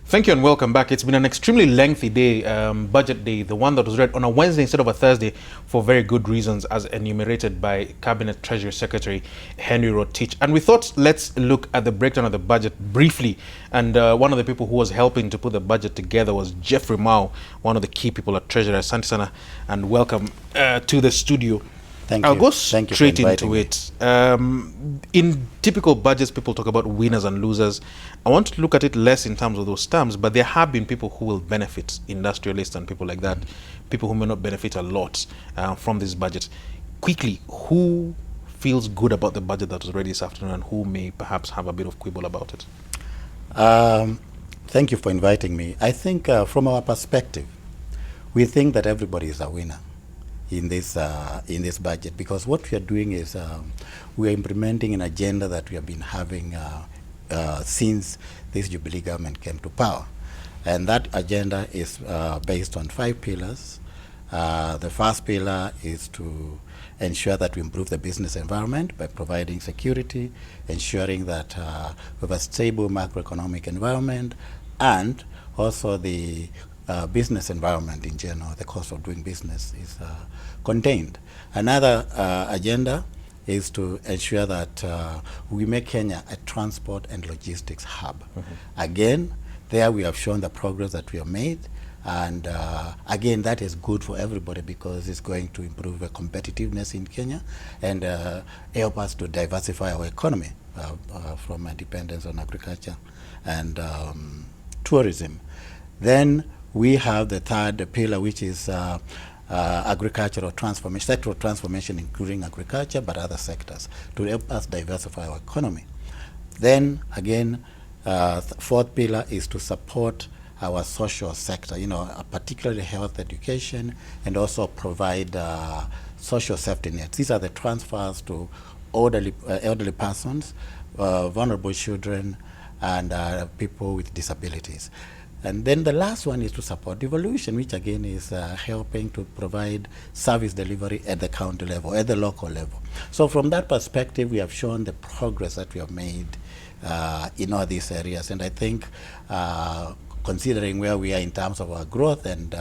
Thank you and welcome back. It's been an extremely lengthy day, budget day, the one that was read on a Wednesday instead of a Thursday for very good reasons as enumerated by Cabinet Treasury Secretary Henry Rotich. And we thought let's look at the breakdown of the budget briefly. And one of the people who was helping to put the budget together was Geoffrey Mwau, one of the key people at Treasury. Asante sana and welcome to the studio. I'll go straight into it. In typical budgets, people talk about winners and losers. I want to look at it less in terms of those terms, but there have been people who will benefit, industrialists and people like that, people who may not benefit a lot from this budget. Quickly, who feels good about the budget that was ready this afternoon and who may perhaps have a bit of quibble about it? Thank you for inviting me. I think from our perspective, we think that everybody is a winner in this budget, because what we are doing is we are implementing an agenda that we have been having since this Jubilee government came to power, and that agenda is based on 5 pillars. The first pillar is to ensure that we improve the business environment by providing security, ensuring that we have a stable macroeconomic environment, and also the business environment in general, the cost of doing business is contained. Another agenda is to ensure that we make Kenya a transport and logistics hub. Again, there we have shown the progress that we have made, and again, that is good for everybody because it's going to improve the competitiveness in Kenya and help us to diversify our economy from a dependence on agriculture and tourism. Then we have the third pillar, which is agricultural transformation, sectoral transformation, including agriculture, but other sectors, to help us diversify our economy. Then again, fourth pillar is to support our social sector, particularly health, education, and also provide social safety nets. These are the transfers to elderly persons, vulnerable children, and people with disabilities. And then the last one is to support devolution, which again is helping to provide service delivery at the county level, at the local level. So from that perspective, we have shown the progress that we have made in all these areas. And I think considering where we are in terms of our growth and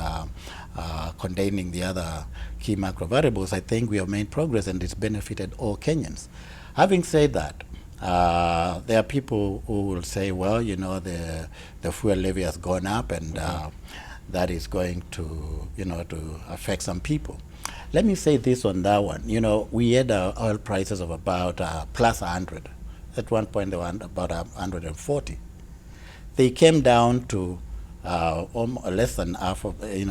containing the other key macro variables, I think we have made progress and it's benefited all Kenyans. Having said that, there are people who will say, well, the fuel levy has gone up and that is going to, to affect some people. Let me say this on that one. We had oil prices of about plus 100. At one point, they were about 140. They came down to less than half,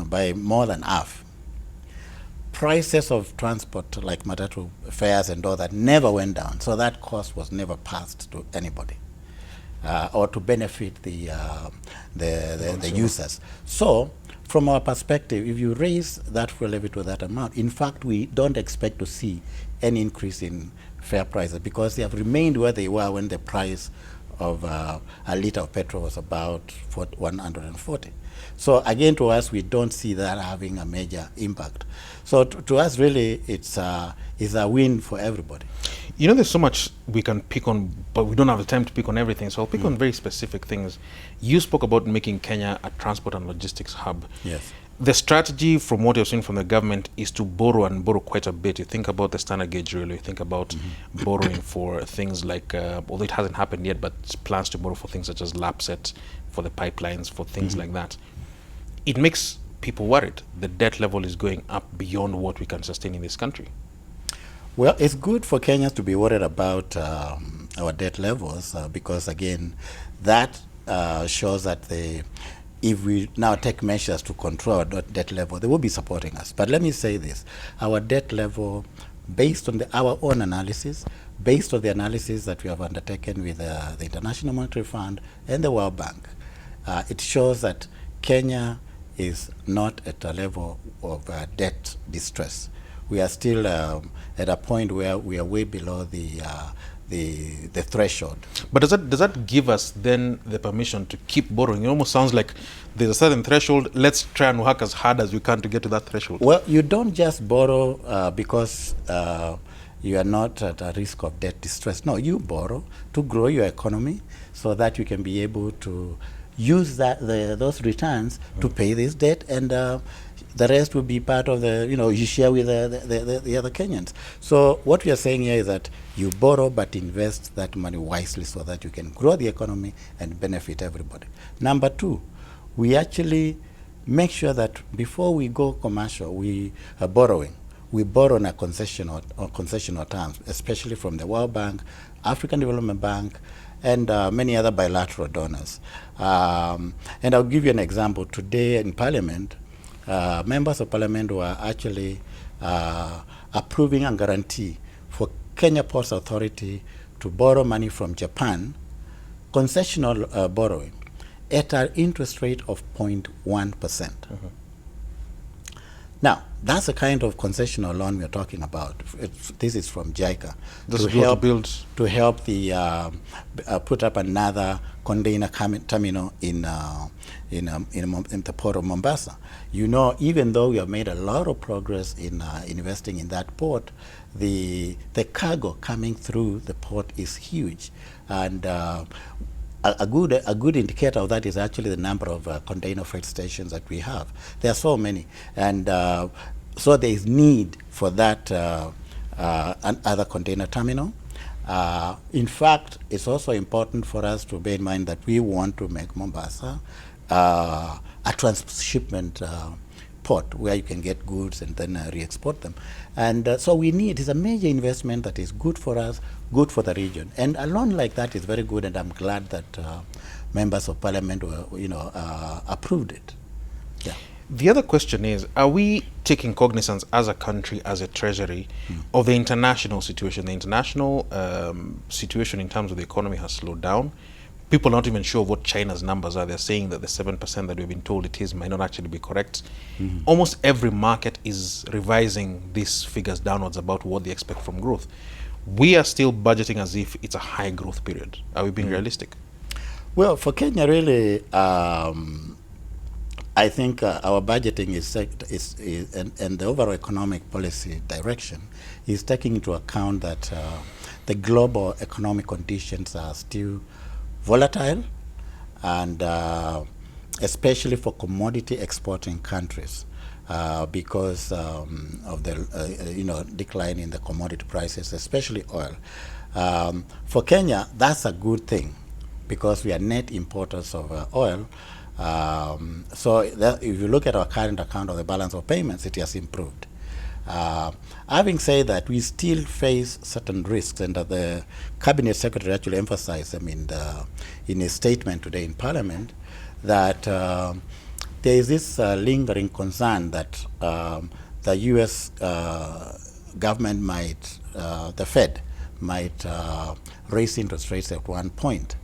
by more than half. Prices of transport like matatu fares and all that never went down, so that cost was never passed to anybody or to benefit the users. So from our perspective, if you raise that fuel levy to that amount, in fact we don't expect to see any increase in fare prices because they have remained where they were when the price of a liter of petrol was about 140. So again, to us, we don't see that having a major impact. So to us, really, it's a win for everybody. There's so much we can pick on, but we don't have the time to pick on everything. So I'll pick on very specific things. You spoke about making Kenya a transport and logistics hub. Yes. The strategy, from what you've seen from the government, is to borrow and borrow quite a bit. You think about the standard gauge railway, you think about borrowing for things like, although it hasn't happened yet, but plans to borrow for things such as LAPSET, for the pipelines, for things like that. It makes people worried. The debt level is going up beyond what we can sustain in this country. Well, it's good for Kenyans to be worried about our debt levels because, again, that shows that if we now take measures to control our debt level, they will be supporting us. But let me say this. Our debt level, based on our own analysis, based on the analysis that we have undertaken with the International Monetary Fund and the World Bank, it shows that Kenya is not at a level of debt distress. We are still at a point where we are way below the threshold. But does that give us then the permission to keep borrowing? It almost sounds like there's a certain threshold. Let's try and work as hard as we can to get to that threshold. Well, you don't just borrow because you are not at a risk of debt distress. No, you borrow to grow your economy so that you can be able to use those returns to pay this debt, and the rest will be part of you share with the other Kenyans. So what we are saying here is that you borrow but invest that money wisely so that you can grow the economy and benefit everybody. Number two, we actually make sure that before we go commercial, we are borrowing. We borrow on a concessional terms, especially from the World Bank, African Development Bank, and many other bilateral donors. And I'll give you an example. Today in Parliament, members of Parliament were actually approving a guarantee for Kenya Ports Authority to borrow money from Japan, concessional borrowing, at an interest rate of 0.1%. Now, that's the kind of concessional loan we're talking about. This is from JICA to help the put up another container terminal in the port of Mombasa. Even though we have made a lot of progress in investing in that port, the cargo coming through the port is huge, and a good indicator of that is actually the number of container freight stations that we have. There are so many, and so there is need for that other container terminal. In fact, it's also important for us to bear in mind that we want to make Mombasa a transshipment port where you can get goods and then re-export them. And so it's a major investment that is good for us, good for the region. And a loan like that is very good, and I'm glad that members of Parliament approved it. Yeah. The other question is, are we taking cognizance as a country, as a treasury, of the international situation? The international situation in terms of the economy has slowed down. People are not even sure what China's numbers are. They're saying that the 7% that we've been told it is might not actually be correct. Almost every market is revising these figures downwards about what they expect from growth. We are still budgeting as if it's a high growth period. Are we being realistic? Well, for Kenya, really, I think our budgeting and the overall economic policy direction is taking into account that the global economic conditions are still volatile, and especially for commodity exporting countries, because of the decline in the commodity prices, especially oil. For Kenya, that's a good thing because we are net importers of oil. So if you look at our current account of the balance of payments, it has improved. Having said that, we still face certain risks, and the Cabinet Secretary actually emphasized them in his statement today in Parliament, that there is this lingering concern that the U.S. government the Fed might raise interest rates at one point.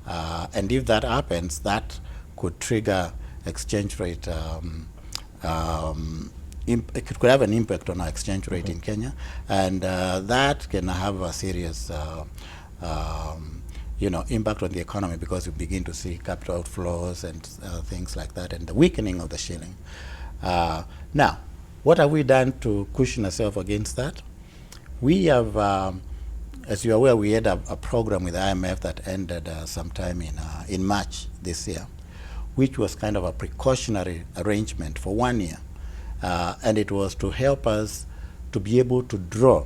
And if that happens, that could trigger exchange rate it could have an impact on our exchange rate in Kenya, and that can have a serious impact on the economy, because you begin to see capital outflows and things like that, and the weakening of the shilling. Now, what have we done to cushion ourselves against that? We have, as you're aware, we had a program with IMF that ended sometime in March this year, which was kind of a precautionary arrangement for 1 year. And it was to help us to be able to draw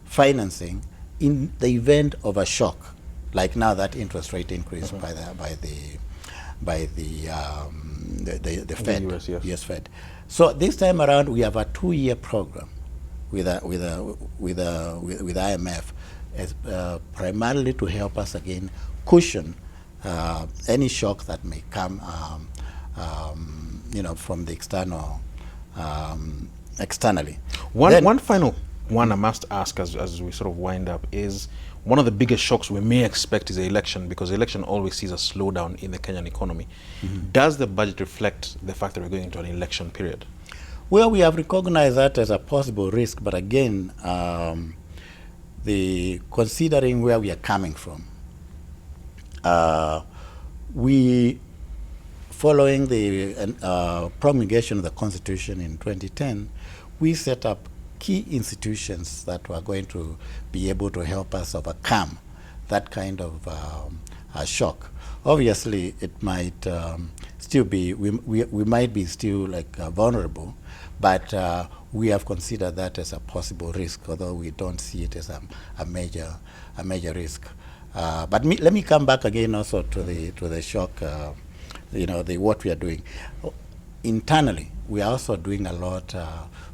financing in the event of a shock, like now that interest rate increase by the Fed, US, yes. US Fed. So this time around, we have a 2-year program with IMF, primarily to help us again cushion any shock that may come. From the externally. One final one I must ask as we sort of wind up is, one of the biggest shocks we may expect is the election, because the election always sees a slowdown in the Kenyan economy. Does the budget reflect the fact that we're going into an election period? Well, we have recognized that as a possible risk, but again, considering where we are coming from, following the promulgation of the Constitution in 2010, we set up key institutions that were going to be able to help us overcome that kind of shock. Obviously, it might still be, we might be still like vulnerable, but we have considered that as a possible risk, although we don't see it as a major risk. But let me come back again also to the shock, what we are doing. Internally, we are also doing a lot.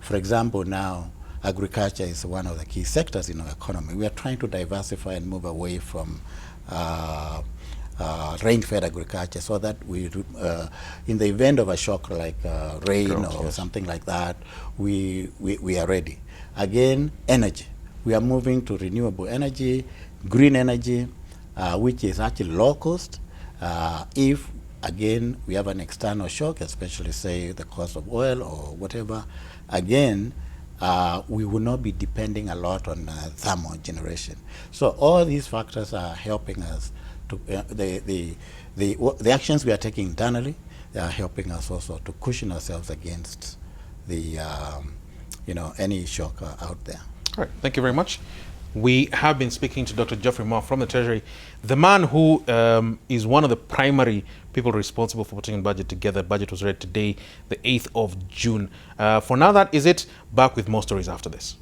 For example, now agriculture is one of the key sectors in our economy. We are trying to diversify and move away from rain-fed agriculture, so that we, in the event of a shock like rain or something like that, we are ready. Again, energy. We are moving to renewable energy, green energy, which is actually low cost. If again we have an external shock, especially say the cost of oil or whatever, again we will not be depending a lot on thermal generation. So all these factors are helping us to the actions we are taking internally. They are helping us also to cushion ourselves against the any shock out there. All right, thank you very much. We have been speaking to Dr. Geoffrey Mwau from the Treasury, the man who is one of the primary people responsible for putting the budget together. Budget was read today, the 8th of June. For now, that is it. Back with more stories after this.